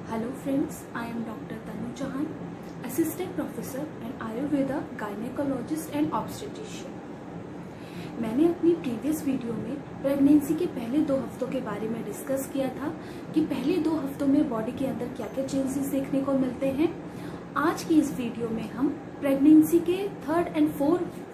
Hello friends, I am Dr. Tanu Chauhan, Assistant Professor and Ayurveda Gynecologist and Obstetrician। मैंने अपनी previous video में pregnancy के पहले 2 हफ्तों के बारे में डिस्कस किया था कि पहले 2 हफ्तों में बॉडी के अंदर क्या क्या चेंजेस देखने को मिलते हैं। आज की इस वीडियो में हम प्रेगनेंसी के 3rd एंड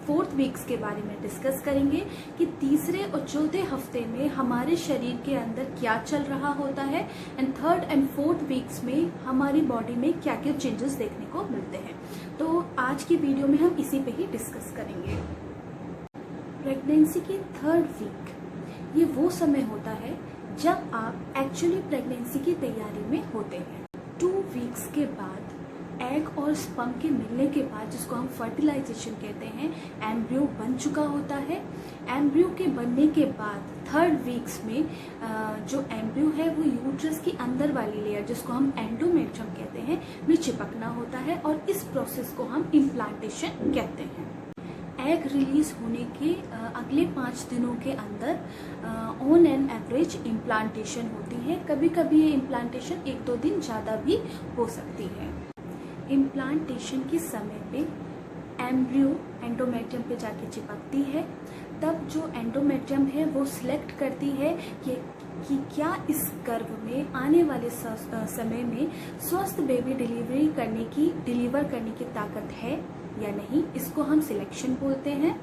4th वीक्स के बारे में डिस्कस करेंगे कि तीसरे और चौथे हफ्ते में हमारे शरीर के अंदर क्या चल रहा होता है and 3rd and 4th weeks में हमारी बॉडी में क्या क्या चेंजेस देखने को मिलते हैं। तो आज की वीडियो में हम इसी पे ही डिस्कस करेंगे। प्रेगनेंसी की 3rd वीक ये वो समय होता है जब आप एक्चुअली प्रेगनेंसी की तैयारी में होते हैं। 2 वीक्स के बाद एग और स्पर्म के मिलने के बाद, जिसको हम फर्टिलाइजेशन कहते हैं, एम्ब्रियो बन चुका होता है। एम्ब्रियो के बनने के बाद 3rd वीक्स में जो एम्ब्रियो है वो यूट्रस की अंदर वाली लेयर, जिसको हम एंडोमेट्रियम कहते हैं, में चिपकना होता है और इस प्रोसेस को हम इम्प्लांटेशन कहते हैं। एग रिलीज होने के अगले 5 दिनों के अंदर ऑन एन एवरेज इम्प्लांटेशन होती है। कभी कभी ये इम्प्लांटेशन 1-2 दिन ज़्यादा भी हो सकती है। इम्प्लांटेशन के समय पे एम्ब्रियो एंडोमेट्रियम पे जाके चिपकती है। तब जो एंडोमेट्रियम है वो सिलेक्ट करती है कि क्या इस गर्भ में आने वाले समय में स्वस्थ बेबी डिलीवर करने की ताकत है या नहीं। इसको हम सिलेक्शन बोलते हैं।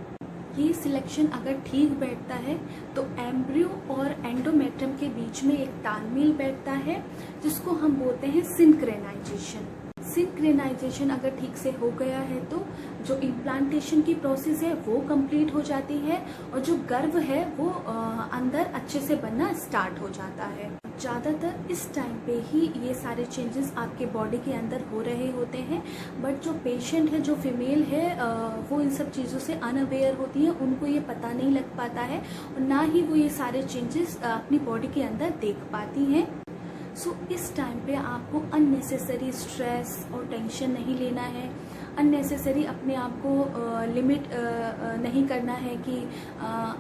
ये सिलेक्शन अगर ठीक बैठता है तो एम्ब्रियो और एंडोमेट्रियम के बीच में एक तालमेल बैठता है, जिसको हम बोलते हैं सिंक्रेनाइजेशन। सिंक्रेनाइजेशन अगर ठीक से हो गया है तो जो इम्प्लांटेशन की प्रोसेस है वो कंप्लीट हो जाती है और जो गर्भ है वो अंदर अच्छे से बनना स्टार्ट हो जाता है। ज़्यादातर इस टाइम पे ही ये सारे चेंजेस आपके बॉडी के अंदर हो रहे होते हैं, बट जो पेशेंट है, जो फीमेल है, वो इन सब चीज़ों से अनअवेयर होती है। उनको ये पता नहीं लग पाता है और ना ही वो ये सारे चेंजेस अपनी बॉडी के अंदर देख पाती हैं। सो इस टाइम पे आपको अननेसेसरी स्ट्रेस और टेंशन नहीं लेना है। अननेसेसरी अपने आप को लिमिट नहीं करना है कि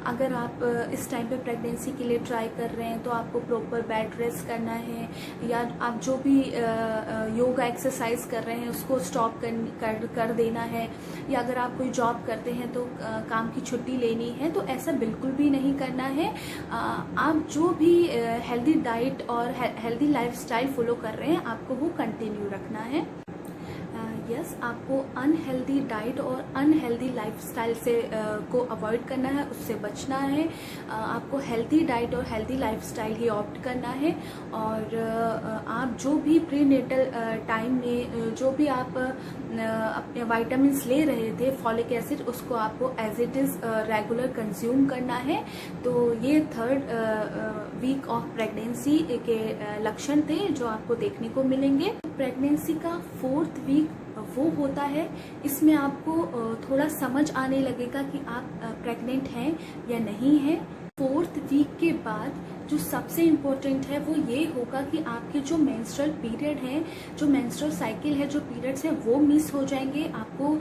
अगर आप इस टाइम पे प्रेगनेंसी के लिए ट्राई कर रहे हैं तो आपको प्रॉपर बेड रेस्ट करना है, या आप जो भी योगा एक्सरसाइज कर रहे हैं उसको स्टॉप कर देना है, या अगर आप कोई जॉब करते हैं तो काम की छुट्टी लेनी है, तो ऐसा बिल्कुल भी नहीं करना है। आप जो भी हेल्दी डाइट और हेल्दी लाइफस्टाइल फॉलो कर रहे हैं आपको वो कंटिन्यू रखना है। यस, आपको अनहेल्दी डाइट और अनहेल्दी लाइफस्टाइल से को अवॉइड करना है, उससे बचना है। आपको हेल्दी डाइट और हेल्दी लाइफस्टाइल ही ऑप्ट करना है। और आप जो भी प्रीनेटल टाइम में जो भी आप अपने विटामिन्स ले रहे थे, फॉलिक एसिड, उसको आपको as it is regular consume करना है। तो ये 3rd वीक ऑफ प्रेगनेंसी के लक्षण थे जो आपको देखने को मिलेंगे। प्रेगनेंसी का 4th वीक वो होता है, इसमें आपको थोड़ा समझ आने लगेगा कि आप प्रेग्नेंट हैं या नहीं हैं। 4th वीक के बाद जो सबसे इम्पोर्टेंट है वो ये होगा कि आपके जो मेंस्ट्रुअल पीरियड है, जो मेंस्ट्रुअल साइकिल है, जो पीरियड्स है वो मिस हो जाएंगे। आपको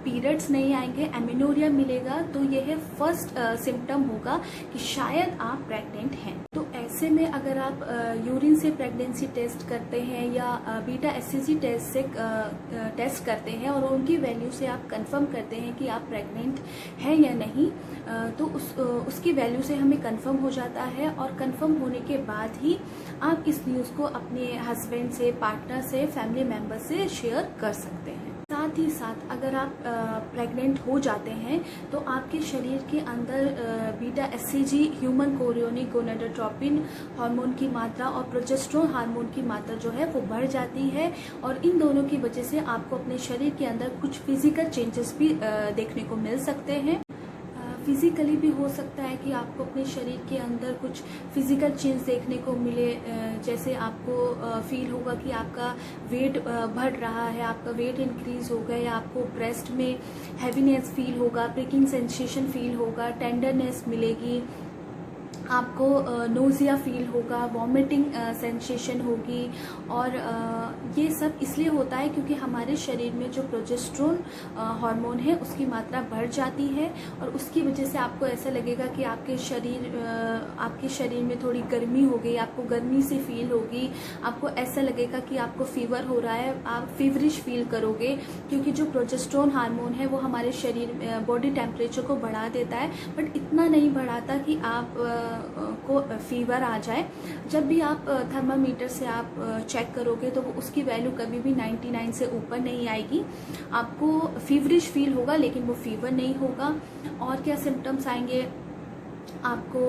पीरियड्स नहीं आएंगे, एमेनोरिया मिलेगा। तो ये है फर्स्ट सिम्टम होगा कि शायद आप प्रेग्नेंट हैं। तो ऐसे में अगर आप यूरिन से प्रेगनेंसी टेस्ट करते हैं या बीटा HCG टेस्ट से टेस्ट करते हैं और उनकी वैल्यू से आप कंफर्म करते हैं कि आप प्रेग्नेंट हैं या नहीं, तो उसकी वैल्यू से हमें कंफर्म हो जाता है। और कंफर्म होने के बाद ही आप इस न्यूज़ को अपने हस्बैंड से, पार्टनर से, फैमिली मेम्बर से शेयर कर सकते हैं। साथ ही साथ अगर आप प्रेग्नेंट हो जाते हैं तो आपके शरीर के अंदर beta HCG, human chorionic gonadotropin hormone की मात्रा और प्रोजेस्टेरोन हार्मोन की मात्रा जो है वो बढ़ जाती है। और इन दोनों की वजह से आपको अपने शरीर के अंदर कुछ फिजिकल चेंजेस भी देखने को मिल सकते हैं। फिजिकली भी हो सकता है कि आपको अपने शरीर के अंदर कुछ फिजिकल चेंज देखने को मिले, जैसे आपको फील होगा कि आपका वेट बढ़ रहा है, आपका वेट इंक्रीज हो गया, या आपको ब्रेस्ट में हैवीनेस फील होगा, प्रिकिंग सेंसेशन फील होगा, टेंडरनेस मिलेगी, आपको नोज़िया फील होगा, वॉमिटिंग सेंसेशन होगी। और ये सब इसलिए होता है क्योंकि हमारे शरीर में जो प्रोजेस्टेरोन हार्मोन है उसकी मात्रा बढ़ जाती है, और उसकी वजह से आपको ऐसा लगेगा कि आपके शरीर में थोड़ी गर्मी हो गई, आपको गर्मी सी फील होगी, आपको ऐसा लगेगा कि आपको फीवर हो रहा है, आप फीवरिश फील करोगे, क्योंकि जो प्रोजेस्टेरोन हार्मोन है वो हमारे शरीर बॉडी टेम्परेचर को बढ़ा देता है, बट इतना नहीं बढ़ाता कि आप को फीवर आ जाए। जब भी आप थर्मामीटर से आप चेक करोगे तो वो उसकी वैल्यू कभी भी 99 से ऊपर नहीं आएगी। आपको फीवरिश फील होगा लेकिन वो फीवर नहीं होगा। और क्या सिम्टम्स आएंगे, आपको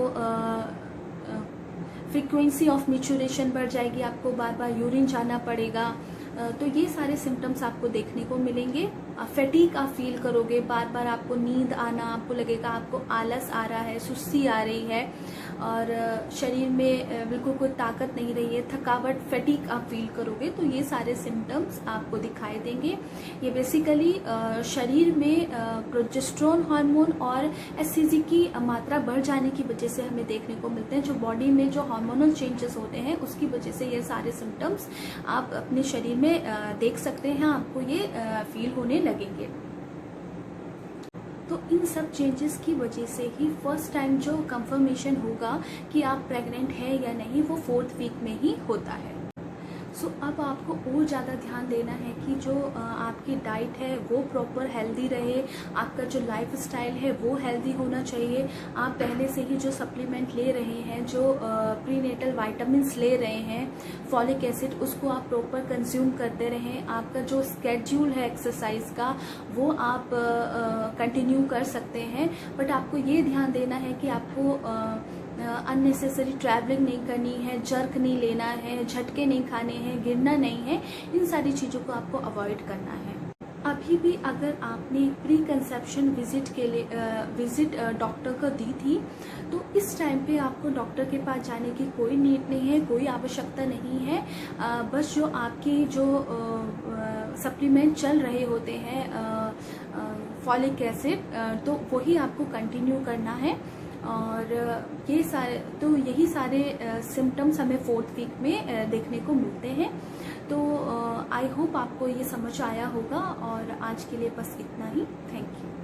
फ्रीक्वेंसी ऑफ मैच्योरेशन बढ़ जाएगी, आपको बार बार यूरिन जाना पड़ेगा। तो ये सारे सिम्टम्स आपको देखने को मिलेंगे। फैटीग आप फील करोगे, बार बार आपको नींद आना, आपको लगेगा आपको आलस आ रहा है, सुस्ती आ रही है, और शरीर में बिल्कुल कोई ताकत नहीं रही है, थकावट, फैटीग आप फील करोगे। तो ये सारे सिम्टम्स आपको दिखाई देंगे। ये बेसिकली शरीर में प्रोजेस्टेरोन हार्मोन और एचसीजी की मात्रा बढ़ जाने की वजह से हमें देखने को मिलते हैं। जो बॉडी में जो हार्मोनल चेंजेस होते हैं उसकी वजह से ये सारे सिम्टम्स आप अपने शरीर में देख सकते हैं, आपको ये फील होने लगेंगे। तो इन सब चेंजेस की वजह से ही फर्स्ट टाइम जो कंफर्मेशन होगा कि आप प्रेग्नेंट हैं या नहीं वो 4th वीक में ही होता है। सो अब आपको और ज़्यादा ध्यान देना है कि जो आपकी डाइट है वो प्रॉपर हेल्दी रहे, आपका जो लाइफ स्टाइल है वो हेल्दी होना चाहिए। आप पहले से ही जो सप्लीमेंट ले रहे हैं, जो प्रीनेटल वाइटामिन्स ले रहे हैं, फॉलिक एसिड, उसको आप प्रॉपर कंज्यूम करते रहें। आपका जो स्केड्यूल है एक्सरसाइज का वो आप कंटिन्यू कर सकते हैं, बट आपको ये ध्यान देना है कि आपको अननेसेसरी ट्रैवलिंग नहीं करनी है, जर्क नहीं लेना है, झटके नहीं खाने हैं, गिरना नहीं है, इन सारी चीज़ों को आपको अवॉइड करना है। अभी भी अगर आपने प्री कंसेप्शन विजिट डॉक्टर को दी थी तो इस टाइम पे आपको डॉक्टर के पास जाने की कोई नीड नहीं है, कोई आवश्यकता नहीं है। बस जो आपकी जो सप्लीमेंट चल रहे होते हैं फॉलिक एसिड, तो वही आपको कंटिन्यू करना है। और यही सारे सिम्टम्स हमें 4th वीक में देखने को मिलते हैं। तो आई होप आपको ये समझ आया होगा, और आज के लिए बस इतना ही। Thank you.